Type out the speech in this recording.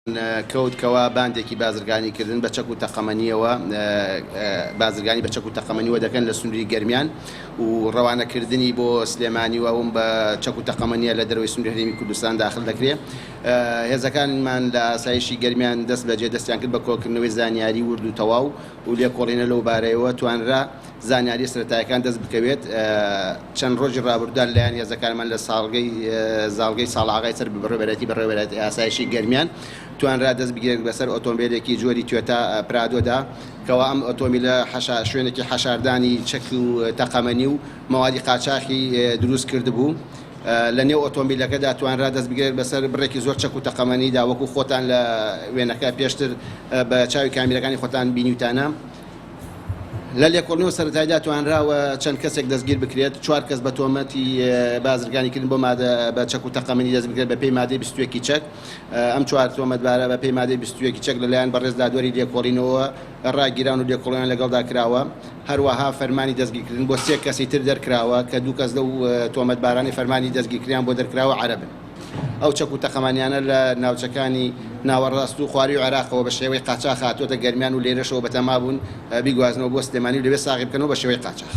کەوتکەوە باندێکی بازرگانیکردن بە چەک و تەقەمەنیەوە بازرگانی بە چەک و تەقەمەنیەوە دەکەن لە سنووری گەرمیان و ڕەوانەکردنی بۆ سلێمانی وەوم بە چەک و تەقەمەنیە لە دەروی سنووری هەرێمی کوردستان داخل دەکرێت. هێزەکانمان لە ئاسایشی گەرمیان دەست بەجێ دەستیان کرد بە کۆکردنەوەی زانیاری ورد و تەواو و لێکۆڵینە لەو بارەیەوە توانرا زانیاری سەرەتاییەکان دەست بکەوێت. چەند ڕۆژی ڕابردوودا لەلایەن هێزەکانمان لە زاڵگەی ساڵاغای سەر بەڕێوەبەرەتی بەڕێوەبەرەتی ئاسایشی گەرمیان توانرا دەست بگرێت بەسەر ئۆتۆمبیلێکی جۆری توێتا پرادۆدا کەوا ئەم ئۆتۆمبیلە شوێنێکی حەشاردانی چەک و تەقەمەنی و مەوادی قاچاقی دروست کردبوو. لە نێو ئۆتۆمبیلەکەدا توانرا دەست بگرێت بەسەر بڕێکی زۆر چەک و تەقەمەنیدا وەکو خۆتان لە وێنەکە پێشتر بە چاوی کامیرەکانی خۆتان بینیوتانە. لە لێکۆڵینەوە سەرەتاییدا توانراوە چەند کەسێک دەستگیر بکرێت. 4 کەس بە تۆمەتی بازرگانیکردن بۆ بە چەک و تەقەمەنی دەست بکرێت بە پێی مادەی 21 چەک. ئەم 4 تۆمەتبارە بە پێی مادەی 21 چەک لەلایەن بەڕێز دادوەری لێکۆڵینەوە ڕاگیران و لێکۆڵینیان لەگەڵدا کراوە. هەروەها فەرمانی دەستگیرکردن بۆ 3 کەسی تر دەرکراوە کە 2 کەس لەو تۆمەتبارانی فەرمانی دەستگیرکردیان بۆ دەرکراوە عەرەبن. ئەو چەک و تەقەمانیانە لە ناوچەکانی ناوەڕاست و خواری و عێراقەوە بە شێوەی قاچاق هاتوۆتە گەرمیان و لێرەشەوە بەتەما بوون بیگوازنەوە بۆ سلێمانی و لەوێ ساغی بکەنەوە بە شێوەی قاچاق.